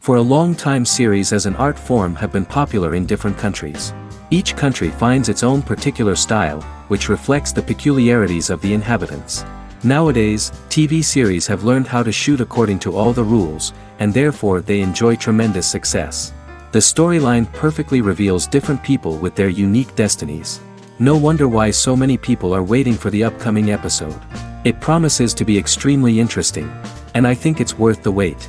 For a long time, series as an art form have been popular in different countries. Each country finds its own particular style, which reflects the peculiarities of the inhabitants. Nowadays, TV series have learned how to shoot according to all the rules, and therefore they enjoy tremendous success. The storyline perfectly reveals different people with their unique destinies. No wonder why so many people are waiting for the upcoming episode. It promises to be extremely interesting, and I think it's worth the wait.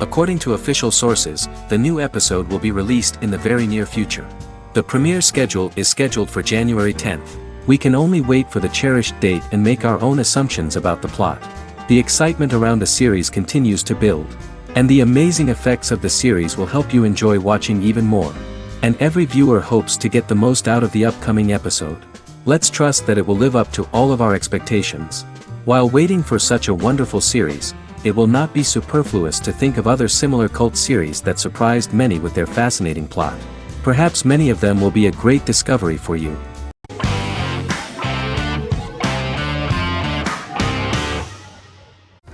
According to official sources, the new episode will be released in the very near future. The premiere schedule is scheduled for January 10th. We can only wait for the cherished date and make our own assumptions about the plot. The excitement around the series continues to build. And the amazing effects of the series will help you enjoy watching even more. And every viewer hopes to get the most out of the upcoming episode. Let's trust that it will live up to all of our expectations. While waiting for such a wonderful series, it will not be superfluous to think of other similar cult series that surprised many with their fascinating plot. Perhaps many of them will be a great discovery for you.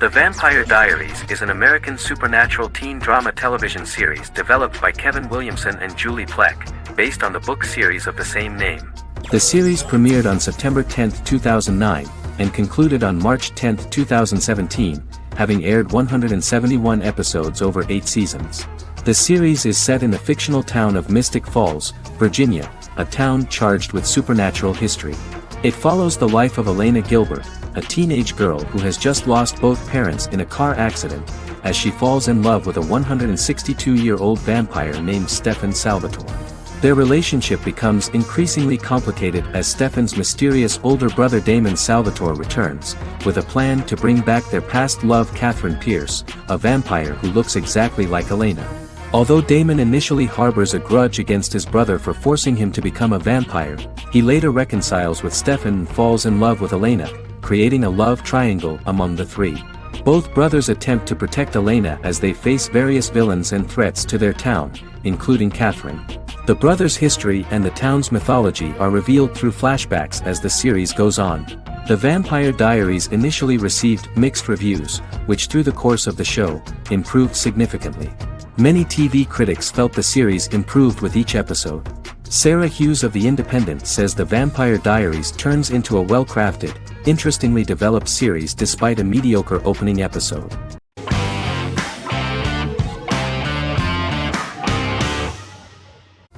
The Vampire Diaries is an American supernatural teen drama television series developed by Kevin Williamson and Julie Plec, based on the book series of the same name. The series premiered on September 10, 2009, and concluded on March 10, 2017, having aired 171 episodes over 8 seasons. The series is set in the fictional town of Mystic Falls, Virginia, a town charged with supernatural history. It follows the life of Elena Gilbert, a teenage girl who has just lost both parents in a car accident, as she falls in love with a 162-year-old vampire named Stefan Salvatore. Their relationship becomes increasingly complicated as Stefan's mysterious older brother Damon Salvatore returns, with a plan to bring back their past love Catherine Pierce, a vampire who looks exactly like Elena. Although Damon initially harbors a grudge against his brother for forcing him to become a vampire, he later reconciles with Stefan and falls in love with Elena, creating a love triangle among the three. Both brothers attempt to protect Elena as they face various villains and threats to their town, including Catherine. The brothers' history and the town's mythology are revealed through flashbacks as the series goes on. The Vampire Diaries initially received mixed reviews, which through the course of the show, improved significantly. Many TV critics felt the series improved with each episode. Sarah Hughes of The Independent says The Vampire Diaries turns into a well-crafted, interestingly developed series despite a mediocre opening episode.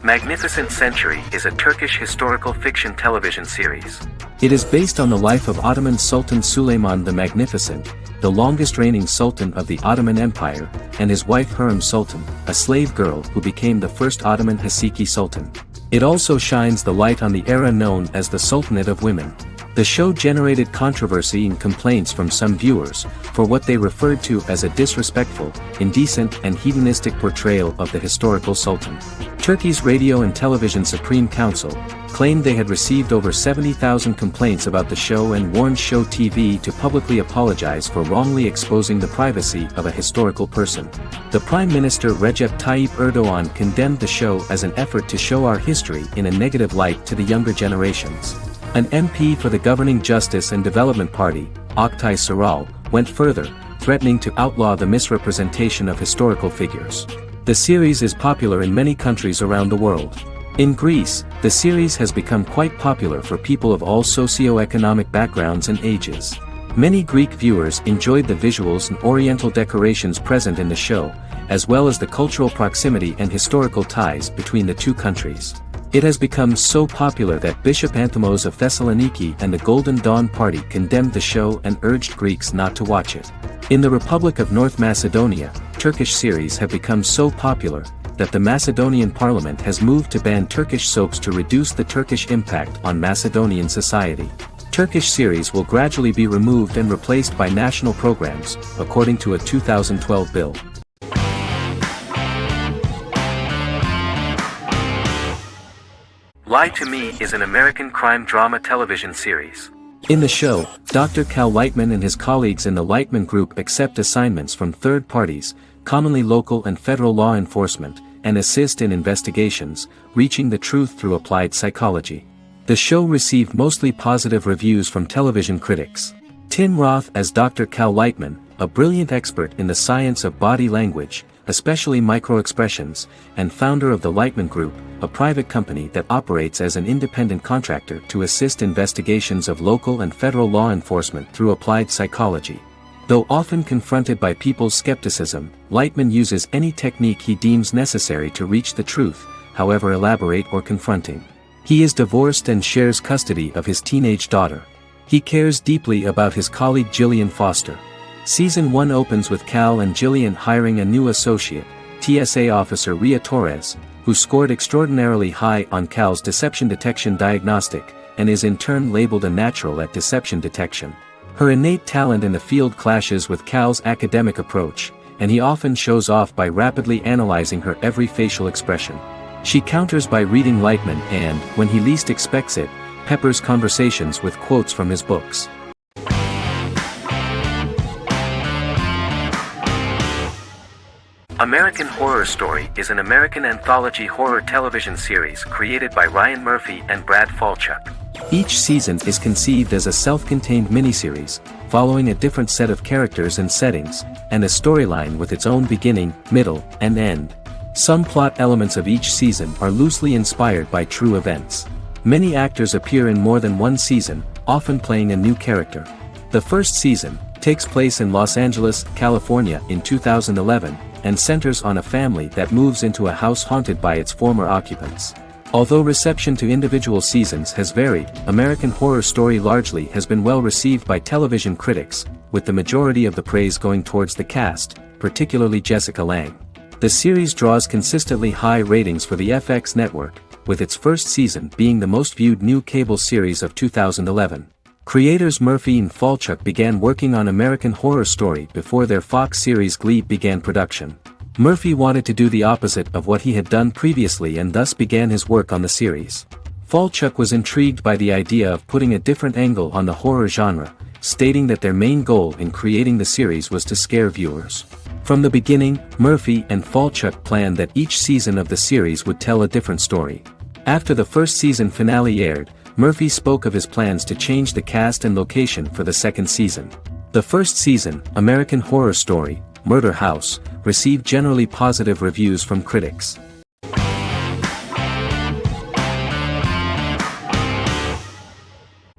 Magnificent Century is a Turkish historical fiction television series. It is based on the life of Ottoman Sultan Süleyman the Magnificent, the longest reigning sultan of the Ottoman Empire, and his wife Hürrem Sultan, a slave girl who became the first Ottoman Haseki Sultan. It also shines the light on the era known as the Sultanate of Women. The show generated controversy and complaints from some viewers, for what they referred to as a disrespectful, indecent and hedonistic portrayal of the historical sultan. Turkey's Radio and Television Supreme Council claimed they had received over 70,000 complaints about the show and warned Show TV to publicly apologize for wrongly exposing the privacy of a historical person. The Prime Minister Recep Tayyip Erdogan condemned the show as an effort to show our history in a negative light to the younger generations. An MP for the governing Justice and Development Party, Oktay Saral, went further, threatening to outlaw the misrepresentation of historical figures. The series is popular in many countries around the world. In Greece, the series has become quite popular for people of all socio-economic backgrounds and ages. Many Greek viewers enjoyed the visuals and oriental decorations present in the show, as well as the cultural proximity and historical ties between the two countries. It has become so popular that Bishop Anthimos of Thessaloniki and the Golden Dawn Party condemned the show and urged Greeks not to watch it. In the Republic of North Macedonia, Turkish series have become so popular that the Macedonian parliament has moved to ban Turkish soaps to reduce the Turkish impact on Macedonian society. Turkish series will gradually be removed and replaced by national programs, according to a 2012 bill. Lie to Me is an American crime drama television series. In the show, Dr. Cal Lightman and his colleagues in the Lightman Group accept assignments from third parties, commonly local and federal law enforcement, and assist in investigations, reaching the truth through applied psychology. The show received mostly positive reviews from television critics. Tim Roth as Dr. Cal Lightman, a brilliant expert in the science of body language, especially micro-expressions, and founder of the Lightman Group, a private company that operates as an independent contractor to assist investigations of local and federal law enforcement through applied psychology. Though often confronted by people's skepticism, Lightman uses any technique he deems necessary to reach the truth, however elaborate or confronting. He is divorced and shares custody of his teenage daughter. He cares deeply about his colleague Jillian Foster. Season 1 opens with Cal and Jillian hiring a new associate, TSA officer Rhea Torres, who scored extraordinarily high on Cal's deception detection diagnostic, and is in turn labeled a natural at deception detection. Her innate talent in the field clashes with Cal's academic approach, and he often shows off by rapidly analyzing her every facial expression. She counters by reading Lightman and, when he least expects it, peppers conversations with quotes from his books. American Horror Story is an American anthology horror television series created by Ryan Murphy and Brad Falchuk. Each season is conceived as a self-contained miniseries, following a different set of characters and settings, and a storyline with its own beginning, middle, and end. Some plot elements of each season are loosely inspired by true events. Many actors appear in more than one season, often playing a new character. The first season takes place in Los Angeles, California in 2011, and centers on a family that moves into a house haunted by its former occupants. Although reception to individual seasons has varied, American Horror Story largely has been well received by television critics, with the majority of the praise going towards the cast, particularly Jessica Lange. The series draws consistently high ratings for the FX network, with its first season being the most viewed new cable series of 2011. Creators Murphy and Falchuk began working on American Horror Story before their Fox series Glee began production. Murphy wanted to do the opposite of what he had done previously and thus began his work on the series. Falchuk was intrigued by the idea of putting a different angle on the horror genre, stating that their main goal in creating the series was to scare viewers. From the beginning, Murphy and Falchuk planned that each season of the series would tell a different story. After the first season finale aired, Murphy spoke of his plans to change the cast and location for the second season. The first season, American Horror Story, Murder House, received generally positive reviews from critics.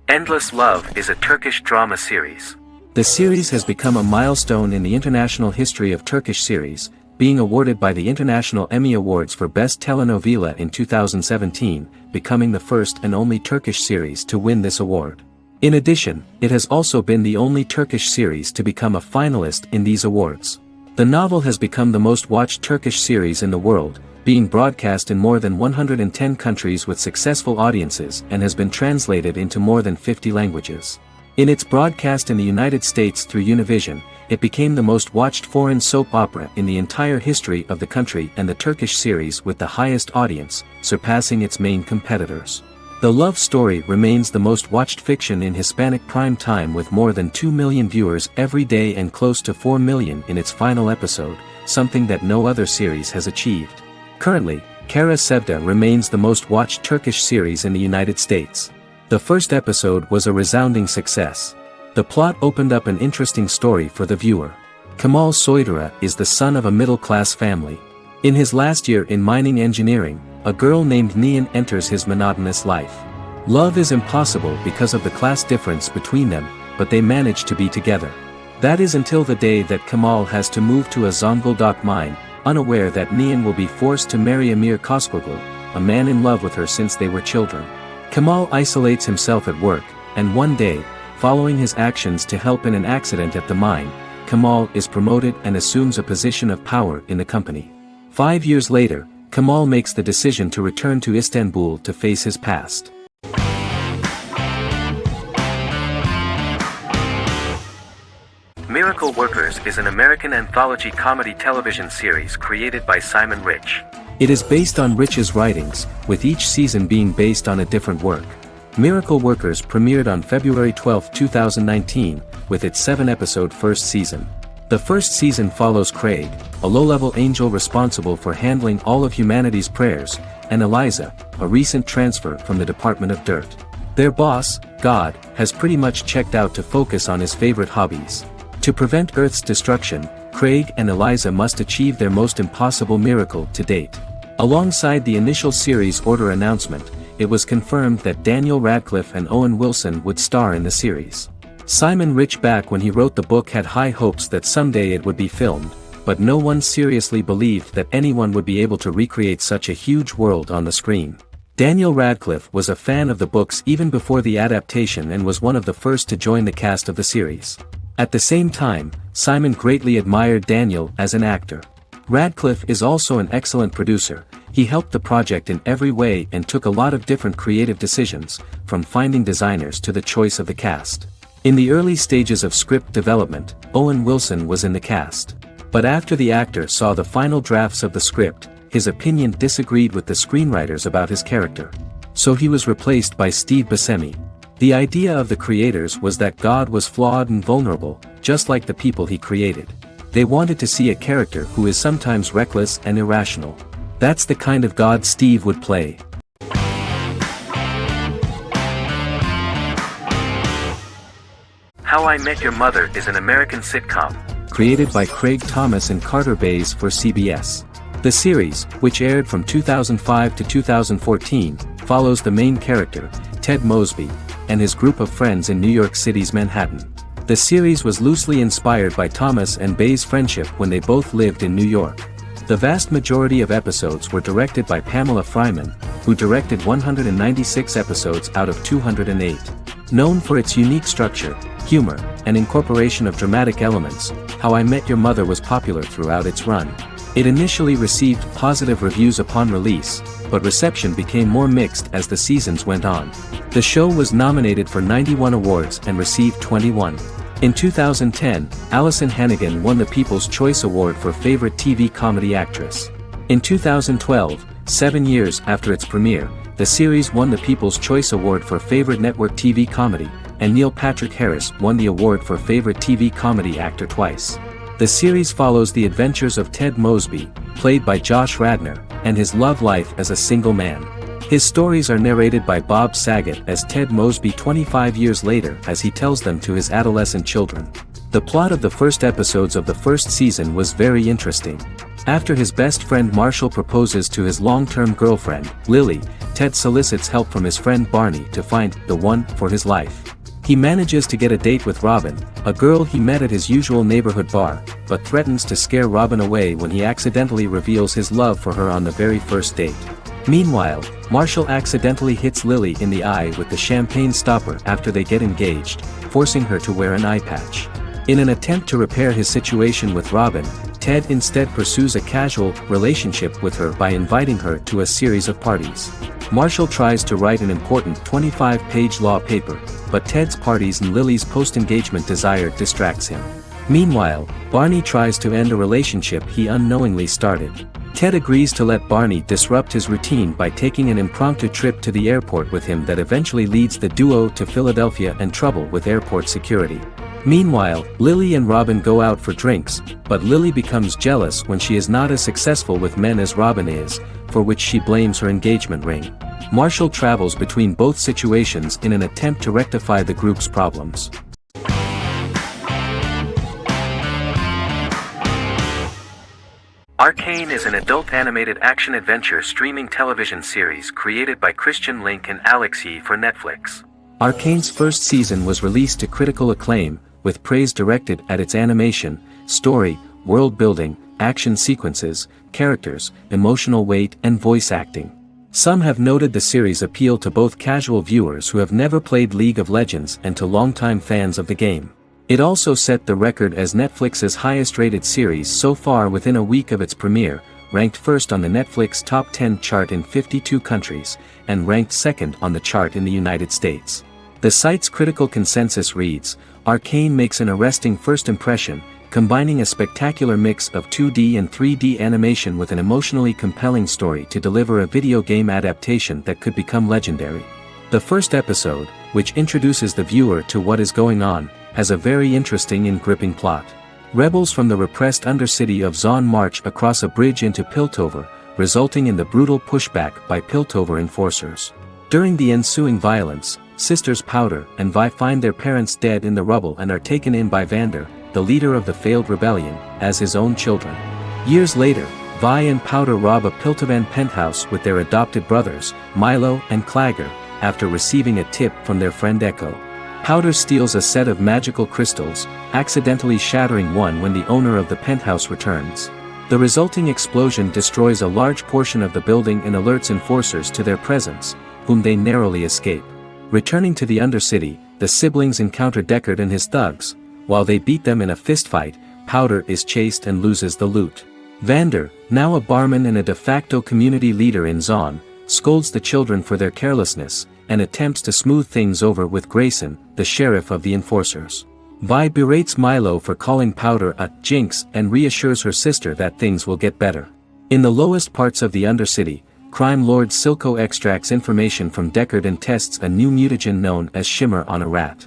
Endless Love is a Turkish drama series. The series has become a milestone in the international history of Turkish series, being awarded by the International Emmy Awards for Best Telenovela in 2017, becoming the first and only Turkish series to win this award. In addition, it has also been the only Turkish series to become a finalist in these awards. The novel has become the most watched Turkish series in the world, being broadcast in more than 110 countries with successful audiences and has been translated into more than 50 languages. In its broadcast in the United States through Univision, it became the most watched foreign soap opera in the entire history of the country and the Turkish series with the highest audience, surpassing its main competitors. The love story remains the most watched fiction in Hispanic prime time with more than 2 million viewers every day and close to 4 million in its final episode, something that no other series has achieved. Currently, Kara Sevda remains the most watched Turkish series in the United States. The first episode was a resounding success. The plot opened up an interesting story for the viewer. Kemal Soydura is the son of a middle-class family. In his last year in mining engineering, a girl named Nihan enters his monotonous life. Love is impossible because of the class difference between them, but they manage to be together. That is until the day that Kemal has to move to a Zonguldak mine, unaware that Nihan will be forced to marry Amir Koskoglu, a man in love with her since they were children. Kemal isolates himself at work, and one day, following his actions to help in an accident at the mine, Kemal is promoted and assumes a position of power in the company. 5 years later, Kemal makes the decision to return to Istanbul to face his past. Miracle Workers is an American anthology comedy television series created by Simon Rich. It is based on Rich's writings, with each season being based on a different work. Miracle Workers premiered on February 12, 2019, with its 7-episode first season. The first season follows Craig, a low-level angel responsible for handling all of humanity's prayers, and Eliza, a recent transfer from the Department of Dirt. Their boss, God, has pretty much checked out to focus on his favorite hobbies. To prevent Earth's destruction, Craig and Eliza must achieve their most impossible miracle to date. Alongside the initial series order announcement, it was confirmed that Daniel Radcliffe and Owen Wilson would star in the series. Simon Rich, back when he wrote the book, had high hopes that someday it would be filmed, but no one seriously believed that anyone would be able to recreate such a huge world on the screen. Daniel Radcliffe was a fan of the books even before the adaptation and was one of the first to join the cast of the series. At the same time, Simon greatly admired Daniel as an actor. Radcliffe is also an excellent producer. He helped the project in every way and took a lot of different creative decisions, from finding designers to the choice of the cast. In the early stages of script development, Owen Wilson was in the cast. But after the actor saw the final drafts of the script, his opinion disagreed with the screenwriters about his character. So he was replaced by Steve Buscemi. The idea of the creators was that God was flawed and vulnerable, just like the people he created. They wanted to see a character who is sometimes reckless and irrational. That's the kind of God Steve would play. How I Met Your Mother is an American sitcom, created by Craig Thomas and Carter Bays for CBS. The series, which aired from 2005 to 2014, follows the main character, Ted Mosby, and his group of friends in New York City's Manhattan. The series was loosely inspired by Thomas and Bays' friendship when they both lived in New York. The vast majority of episodes were directed by Pamela Fryman, who directed 196 episodes out of 208. Known for its unique structure, humor, and incorporation of dramatic elements, How I Met Your Mother was popular throughout its run. It initially received positive reviews upon release, but reception became more mixed as the seasons went on. The show was nominated for 91 awards and received 21. In 2010, Alyson Hannigan won the People's Choice Award for Favorite TV Comedy Actress. In 2012, 7 years after its premiere, the series won the People's Choice Award for Favorite Network TV Comedy, and Neil Patrick Harris won the award for Favorite TV Comedy Actor twice. The series follows the adventures of Ted Mosby, played by Josh Radnor, and his love life as a single man. His stories are narrated by Bob Saget as Ted Mosby 25 years later as he tells them to his adolescent children. The plot of the first episodes of the first season was very interesting. After his best friend Marshall proposes to his long-term girlfriend, Lily, Ted solicits help from his friend Barney to find the one for his life. He manages to get a date with Robin, a girl he met at his usual neighborhood bar, but threatens to scare Robin away when he accidentally reveals his love for her on the very first date. Meanwhile, Marshall accidentally hits Lily in the eye with the champagne stopper after they get engaged, forcing her to wear an eye patch. In an attempt to repair his situation with Robin, Ted instead pursues a casual relationship with her by inviting her to a series of parties. Marshall tries to write an important 25-page law paper, but Ted's parties and Lily's post-engagement desire distracts him. Meanwhile, Barney tries to end a relationship he unknowingly started. Ted agrees to let Barney disrupt his routine by taking an impromptu trip to the airport with him that eventually leads the duo to Philadelphia and trouble with airport security. Meanwhile, Lily and Robin go out for drinks, but Lily becomes jealous when she is not as successful with men as Robin is, for which she blames her engagement ring. Marshall travels between both situations in an attempt to rectify the group's problems. Arcane is an adult animated action-adventure streaming television series created by Christian Link and Alex Yee for Netflix. Arcane's first season was released to critical acclaim, with praise directed at its animation, story, world-building, action sequences, characters, emotional weight and voice acting. Some have noted the series' appeal to both casual viewers who have never played League of Legends and to longtime fans of the game. It also set the record as Netflix's highest-rated series so far within a week of its premiere, ranked first on the Netflix Top 10 chart in 52 countries, and ranked second on the chart in the United States. The site's critical consensus reads, "Arcane makes an arresting first impression, combining a spectacular mix of 2D and 3D animation with an emotionally compelling story to deliver a video game adaptation that could become legendary." The first episode, which introduces the viewer to what is going on, has a very interesting and gripping plot. Rebels from the repressed undercity of Zon march across a bridge into Piltover, resulting in the brutal pushback by Piltover enforcers. During the ensuing violence, sisters Powder and Vi find their parents dead in the rubble and are taken in by Vander, the leader of the failed rebellion, as his own children. Years later, Vi and Powder rob a Piltovan penthouse with their adopted brothers, Milo and Clagger, after receiving a tip from their friend Echo. Powder steals a set of magical crystals, accidentally shattering one when the owner of the penthouse returns. The resulting explosion destroys a large portion of the building and alerts enforcers to their presence, whom they narrowly escape. Returning to the Undercity, the siblings encounter Deckard and his thugs. While they beat them in a fistfight, Powder is chased and loses the loot. Vander, now a barman and a de facto community leader in Zon, scolds the children for their carelessness, and attempts to smooth things over with Grayson, the sheriff of the enforcers. Vi berates Milo for calling Powder a jinx and reassures her sister that things will get better. In the lowest parts of the Undercity, crime lord Silco extracts information from Deckard and tests a new mutagen known as Shimmer on a rat.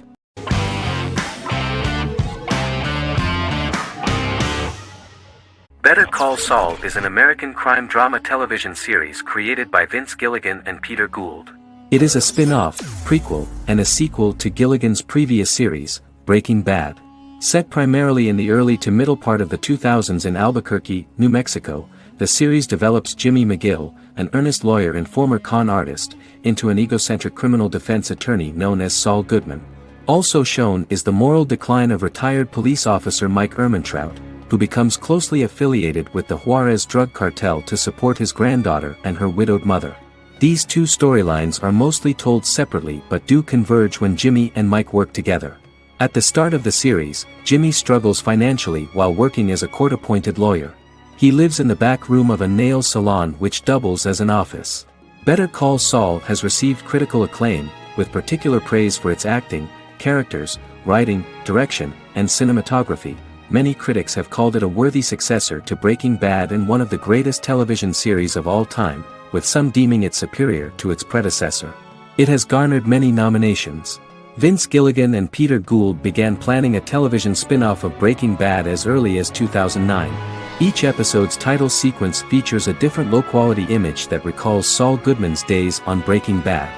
Better Call Saul is an American crime drama television series created by Vince Gilligan and Peter Gould. It is a spin-off, prequel, and a sequel to Gilligan's previous series, Breaking Bad. Set primarily in the early to middle part of the 2000s in Albuquerque, New Mexico, the series develops Jimmy McGill, an earnest lawyer and former con artist, into an egocentric criminal defense attorney known as Saul Goodman. Also shown is the moral decline of retired police officer Mike Ehrmantraut, who becomes closely affiliated with the Juarez drug cartel to support his granddaughter and her widowed mother. These two storylines are mostly told separately but do converge when Jimmy and Mike work together. At the start of the series, Jimmy struggles financially while working as a court-appointed lawyer. He lives in the back room of a nail salon which doubles as an office. Better Call Saul has received critical acclaim, with particular praise for its acting, characters, writing, direction, and cinematography. Many critics have called it a worthy successor to Breaking Bad and one of the greatest television series of all time, with some deeming it superior to its predecessor. It has garnered many nominations. Vince Gilligan and Peter Gould began planning a television spin-off of Breaking Bad as early as 2009. Each episode's title sequence features a different low-quality image that recalls Saul Goodman's days on Breaking Bad.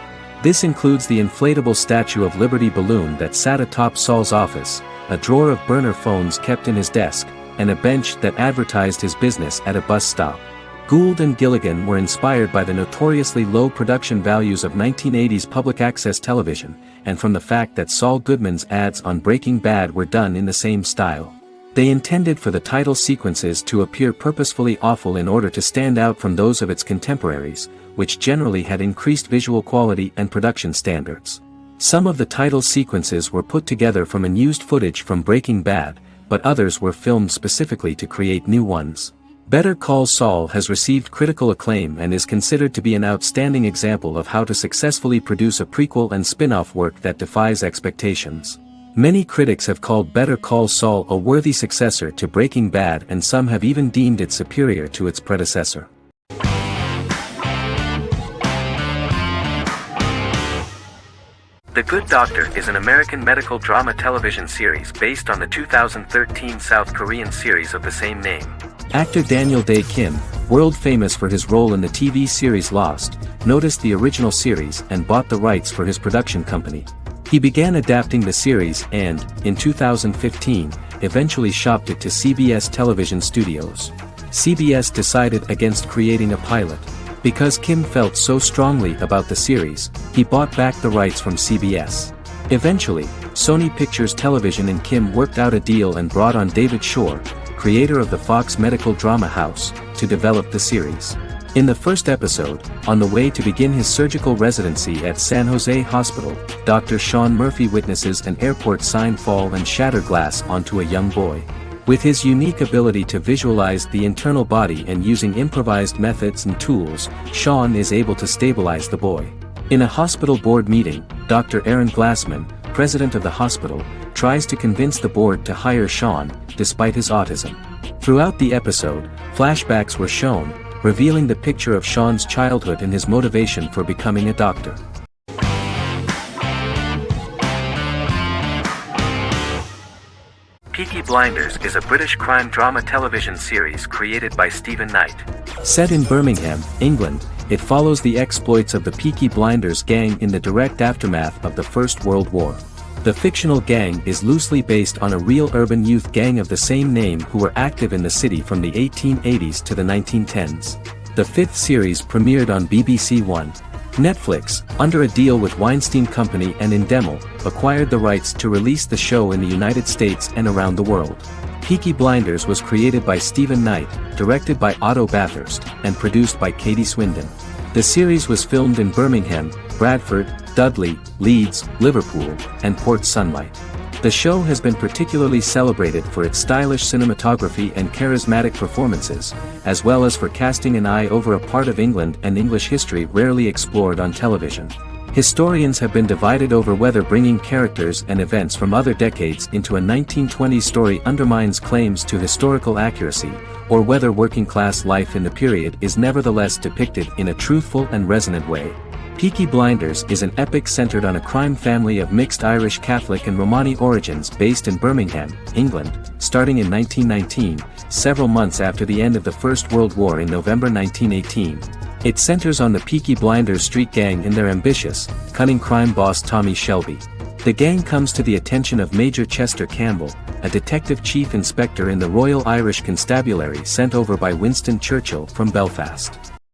This includes the inflatable Statue of Liberty balloon that sat atop Saul's office, a drawer of burner phones kept in his desk, and a bench that advertised his business at a bus stop. Gould and Gilligan were inspired by the notoriously low production values of 1980s public access television, and from the fact that Saul Goodman's ads on Breaking Bad were done in the same style. They intended for the title sequences to appear purposefully awful in order to stand out from those of its contemporaries, which generally had increased visual quality and production standards. Some of the title sequences were put together from unused footage from Breaking Bad, but others were filmed specifically to create new ones. Better Call Saul has received critical acclaim and is considered to be an outstanding example of how to successfully produce a prequel and spin-off work that defies expectations. Many critics have called Better Call Saul a worthy successor to Breaking Bad, and some have even deemed it superior to its predecessor. The Good Doctor is an American medical drama television series based on the 2013 South Korean series of the same name. Actor Daniel Dae Kim, world famous for his role in the TV series Lost, noticed the original series and bought the rights for his production company. He began adapting the series and, in 2015, eventually shopped it to CBS Television Studios. CBS decided against creating a pilot. Because Kim felt so strongly about the series, he bought back the rights from CBS. Eventually, Sony Pictures Television and Kim worked out a deal and brought on David Shore, creator of the Fox medical drama house, to develop the series. In the first episode, on the way to begin his surgical residency at San Jose Hospital, Dr. Sean Murphy witnesses an airport sign fall and shatter glass onto a young boy. With his unique ability to visualize the internal body and using improvised methods and tools, Sean is able to stabilize the boy. In a hospital board meeting, Dr. Aaron Glassman, president of the hospital, tries to convince the board to hire Sean, despite his autism. Throughout the episode, flashbacks were shown, revealing the picture of Sean's childhood and his motivation for becoming a doctor. Peaky Blinders is a British crime drama television series created by Stephen Knight. Set in Birmingham, England, it follows the exploits of the Peaky Blinders gang in the direct aftermath of the First World War. The fictional gang is loosely based on a real urban youth gang of the same name who were active in the city from the 1880s to the 1910s. The fifth series premiered on BBC One. Netflix, under a deal with Weinstein Company and Endemol, acquired the rights to release the show in the United States and around the world. Peaky Blinders was created by Stephen Knight, directed by Otto Bathurst, and produced by Katie Swindon. The series was filmed in Birmingham, Bradford, Dudley, Leeds, Liverpool, and Port Sunlight. The show has been particularly celebrated for its stylish cinematography and charismatic performances, as well as for casting an eye over a part of England and English history rarely explored on television. Historians have been divided over whether bringing characters and events from other decades into a 1920s story undermines claims to historical accuracy, or whether working-class life in the period is nevertheless depicted in a truthful and resonant way. Peaky Blinders is an epic centered on a crime family of mixed Irish Catholic and Romani origins based in Birmingham, England, starting in 1919, several months after the end of the First World War in November 1918. It centers on the Peaky Blinders street gang and their ambitious, cunning crime boss Tommy Shelby. The gang comes to the attention of Major Chester Campbell, a detective chief inspector in the Royal Irish Constabulary sent over by Winston Churchill from Belfast.